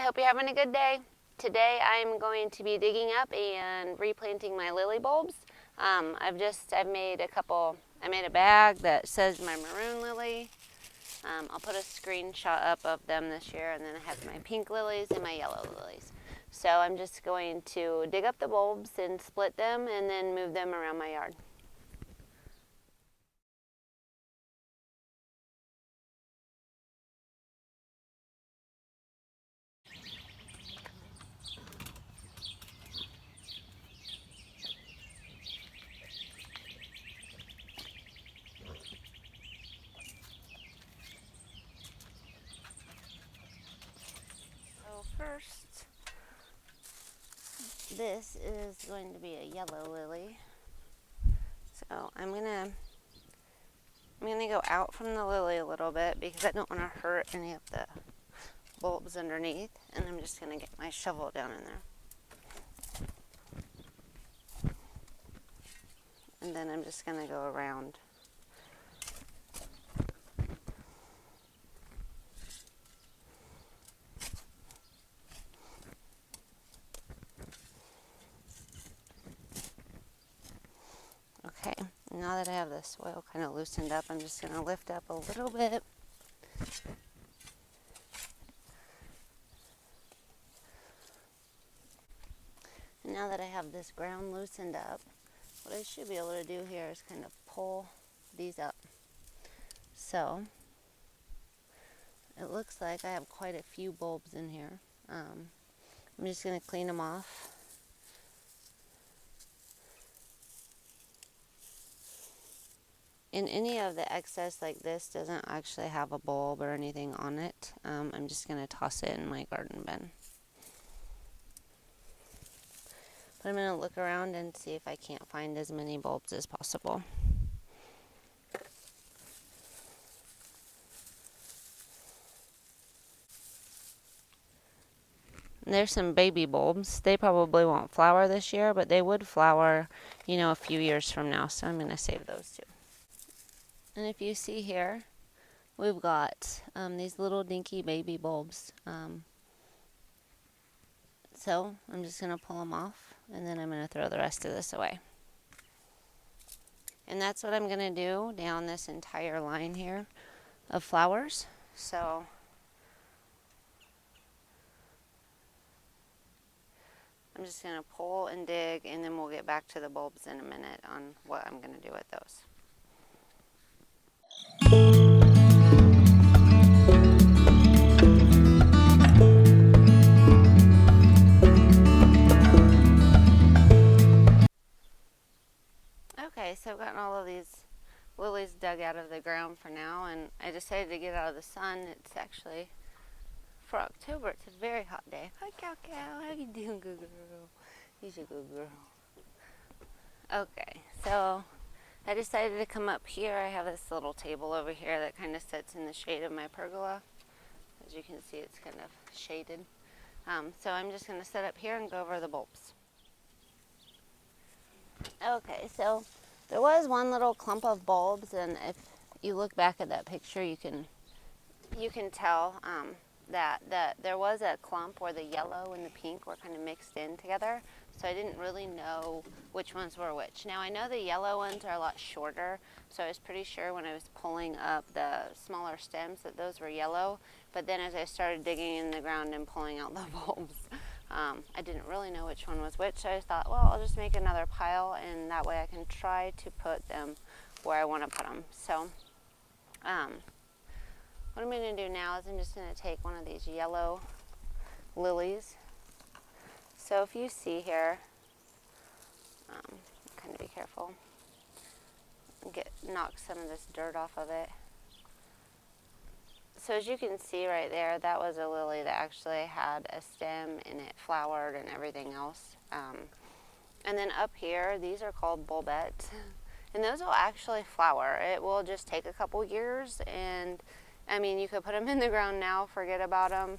hope you're having a good day. Today I'm going to be digging up and replanting my lily bulbs. I've made a bag that says my maroon lily. I'll put a screenshot up of them this year, and then I have my pink lilies and my yellow lilies. So I'm just going to dig up the bulbs and split them and then move them around my yard. First, this is going to be a yellow lily. So I'm gonna go out from the lily a little bit because I don't want to hurt any of the bulbs underneath, and I'm just gonna get my shovel down in there. And then I'm just gonna go around. Okay, now that I have the soil kind of loosened up, I'm just going to lift up a little bit. And now that I have this ground loosened up, what I should be able to do here is kind of pull these up. So, it looks like I have quite a few bulbs in here. I'm just going to clean them off. And any of the excess like this doesn't actually have a bulb or anything on it. I'm just going to toss it in my garden bin. But I'm going to look around and see if I can't find as many bulbs as possible. And there's some baby bulbs. They probably won't flower this year, but they would flower, a few years from now. So I'm going to save those too. And if you see here, we've got these little dinky baby bulbs. So I'm just going to pull them off, and then I'm going to throw the rest of this away. And that's what I'm going to do down this entire line here of flowers. So I'm just going to pull and dig, and then we'll get back to the bulbs in a minute on what I'm going to do with those. Okay, so I've gotten all of these lilies dug out of the ground for now, and I decided to get out of the sun. It's actually, for October, it's a very hot day. Hi, Cow Cow. How you doing, good girl? He's a good girl. Okay, so I decided to come up here. I have this little table over here that kind of sits in the shade of my pergola. As you can see, it's kind of shaded. So I'm just going to sit up here and go over the bulbs. Okay, so there was one little clump of bulbs, and if you look back at that picture, you can tell that there was a clump where the yellow and the pink were kind of mixed in together. So I didn't really know which ones were which. Now I know the yellow ones are a lot shorter, so I was pretty sure when I was pulling up the smaller stems that those were yellow. But then as I started digging in the ground and pulling out the bulbs, I didn't really know which one was which. So I thought, well, I'll just make another pile, and that way I can try to put them where I want to put them. So what I'm going to do now is I'm just going to take one of these yellow lilies. So if you see here, kind of be careful, knock some of this dirt off of it. So as you can see right there, that was a lily that actually had a stem and it flowered and everything else. And then up here, these are called bulbettes, and those will actually flower. It will just take a couple years, and I mean, you could put them in the ground now, forget about them.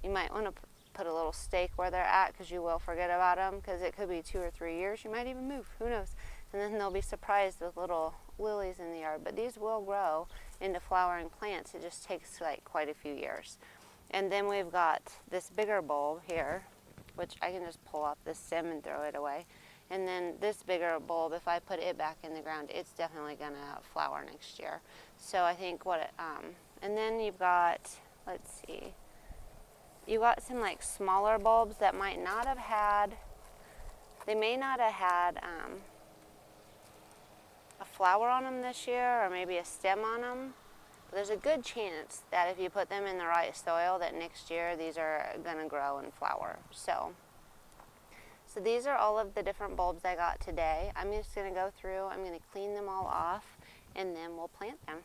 You might want to put a little stake where they're at, because you will forget about them, because it could be 2 or 3 years. You might even move, who knows? And then they'll be surprised with little lilies in the yard. But these will grow into flowering plants. It just takes like quite a few years. And then we've got this bigger bulb here, which I can just pull off this stem and throw it away. And then this bigger bulb, if I put it back in the ground, it's definitely gonna flower next year. So I think and then you've got, let's see, you got some like smaller bulbs that might not have had, they may not have had a flower on them this year, or maybe a stem on them. But there's a good chance that if you put them in the right soil, that next year these are gonna grow and flower. So these are all of the different bulbs I got today. I'm just gonna go through, I'm gonna clean them all off, and then we'll plant them.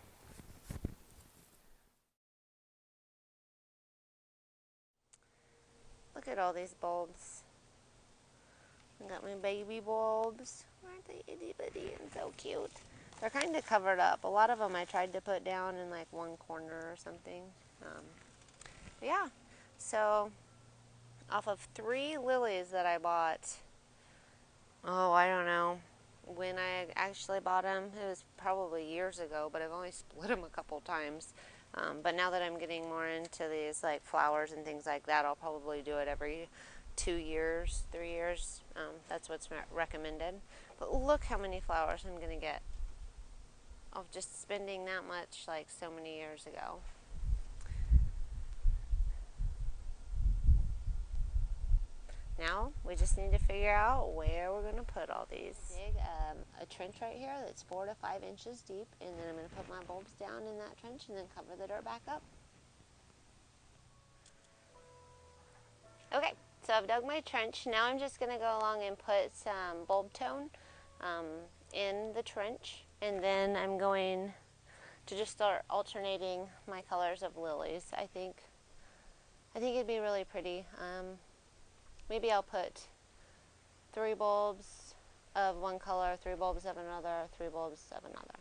Look at all these bulbs. I got my baby bulbs. Aren't they itty bitty and so cute? They're kind of covered up. A lot of them I tried to put down in like one corner or something. Yeah, so off of 3 lilies that I bought, oh, I don't know when I actually bought them. It was probably years ago, but I've only split them a couple times. But now that I'm getting more into these like flowers and things like that, I'll probably do it every 2 years, 3 years. That's what's recommended. But look how many flowers I'm going to get of just spending that much like so many years ago. Now we just need to figure out where we're going to put all these. Dig a trench right here that's 4 to 5 inches deep, and then I'm going to put my bulbs down in that trench and then cover the dirt back up. Okay, so I've dug my trench. Now I'm just going to go along and put some bulb tone in the trench, and then I'm going to just start alternating my colors of lilies. I think it'd be really pretty. Maybe I'll put 3 bulbs of one color, 3 bulbs of another, 3 bulbs of another.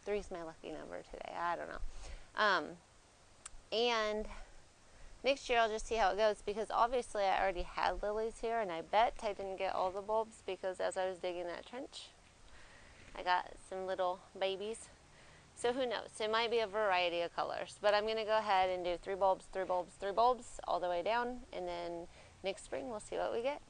3's my lucky number today. I don't know. And next year I'll just see how it goes, because obviously I already had lilies here, and I bet I didn't get all the bulbs because as I was digging that trench, I got some little babies. So who knows? It might be a variety of colors, but I'm going to go ahead and do 3 bulbs, 3 bulbs, 3 bulbs all the way down, and then next spring we'll see what we get.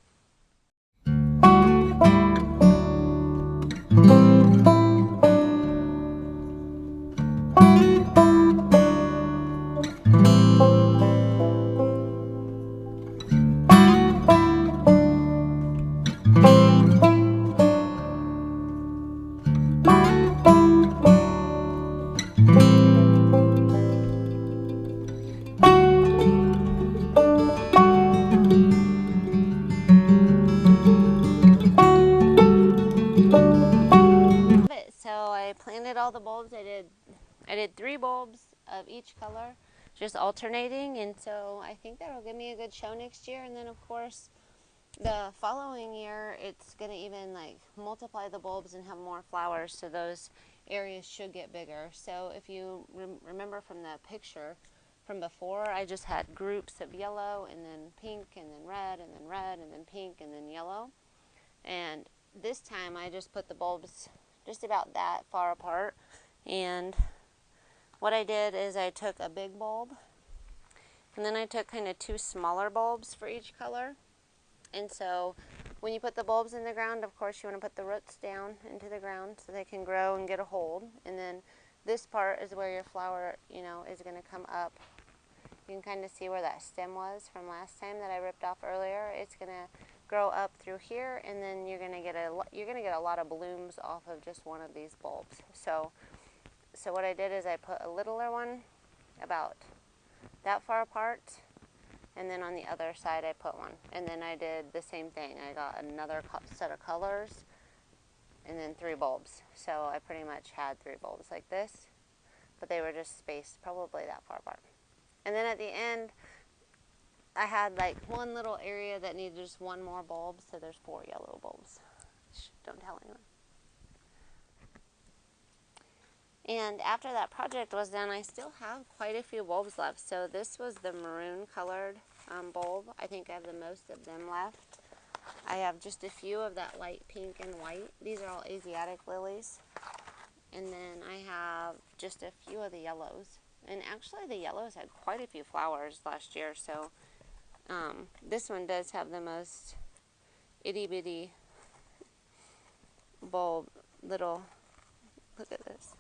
So I planted all the bulbs. I did 3 bulbs of each color, just alternating, and so I think that'll give me a good show next year. And then of course the following year it's going to even like multiply the bulbs and have more flowers, so those areas should get bigger. So if you remember from the picture from before, I just had groups of yellow and then pink and then red and then red and then pink and then yellow. And this time I just put the bulbs just about that far apart, and what I did is I took a big bulb and then I took kind of 2 smaller bulbs for each color. And so when you put the bulbs in the ground, of course you want to put the roots down into the ground so they can grow and get a hold. And then this part is where your flower, is going to come up. You can kind of see where that stem was from last time that I ripped off earlier. It's going to grow up through here, and then you're going to get a lot of blooms off of just one of these bulbs. So what I did is I put a littler one about that far apart, and then on the other side I put one, and then I did the same thing. I got another set of colors and then 3 bulbs. So I pretty much had 3 bulbs like this, but they were just spaced probably that far apart. And then at the end I had like one little area that needed just 1 more bulb, so there's 4 yellow bulbs. Shh, don't tell anyone. And after that project was done, I still have quite a few bulbs left. So this was the maroon colored bulb. I think I have the most of them left. I have just a few of that light pink and white. These are all Asiatic lilies. And then I have just a few of the yellows. And actually the yellows had quite a few flowers last year, so this one does have the most itty bitty bulb. Little, look at this.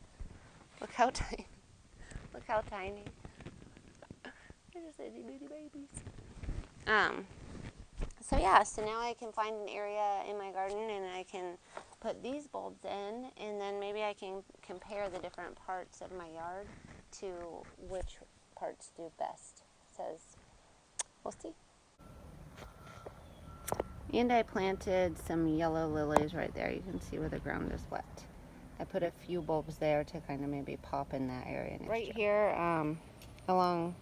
Look how tiny. Look how tiny. They're just itty bitty babies. So yeah, so now I can find an area in my garden and I can put these bulbs in, and then maybe I can compare the different parts of my yard to which parts do best. Says, we'll see. And I planted some yellow lilies right there. You can see where the ground is wet. I put a few bulbs there to kind of maybe pop in that area. Right here, along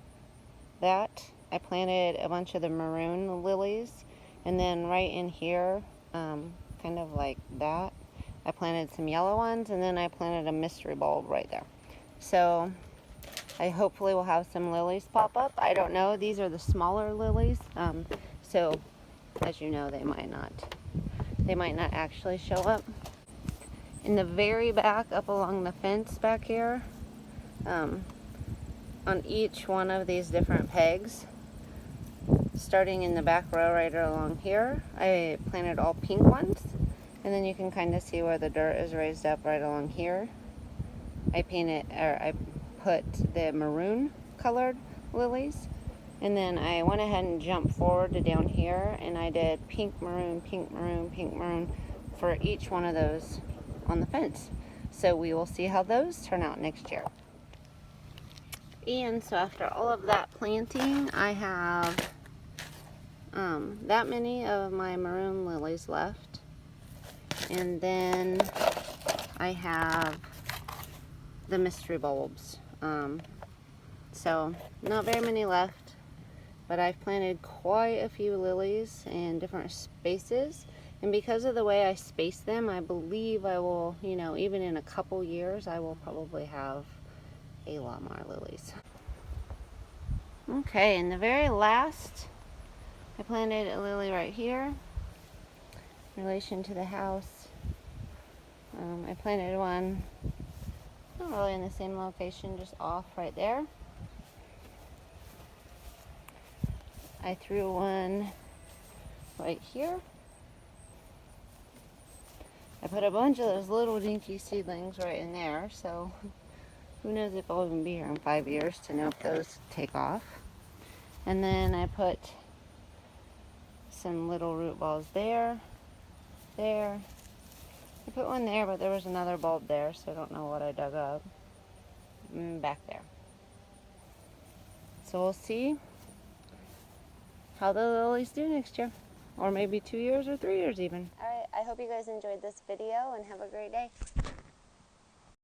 that, I planted a bunch of the maroon lilies, and then right in here, kind of like that, I planted some yellow ones, and then I planted a mystery bulb right there. So I hopefully will have some lilies pop up. I don't know. These are the smaller lilies, so as you know, they might not actually show up. In the very back, up along the fence back here, on each one of these different pegs, starting in the back row right along here, I planted all pink ones, and then you can kind of see where the dirt is raised up right along here. I put the maroon colored lilies, and then I went ahead and jumped forward to down here, and I did pink, maroon, pink, maroon, pink, maroon for each one of those on the fence. So we will see how those turn out next year. And so after all of that planting, I have that many of my maroon lilies left, and then I have the mystery bulbs. So not very many left, but I've planted quite a few lilies in different spaces, and because of the way I space them, I believe I will, even in a couple years, I will probably have a lot more lilies. Okay, and the very last, I planted a lily right here in relation to the house. I planted one not really in the same location, just off right there. I threw one right here. I put a bunch of those little dinky seedlings right in there, so who knows if I'll even be here in 5 years to know if those take off. And then I put some little root balls there. I put one there, but there was another bulb there, so I don't know what I dug up. Back there. So we'll see how the lilies do next year, or maybe 2 years or 3 years even. All right, I hope you guys enjoyed this video and have a great day.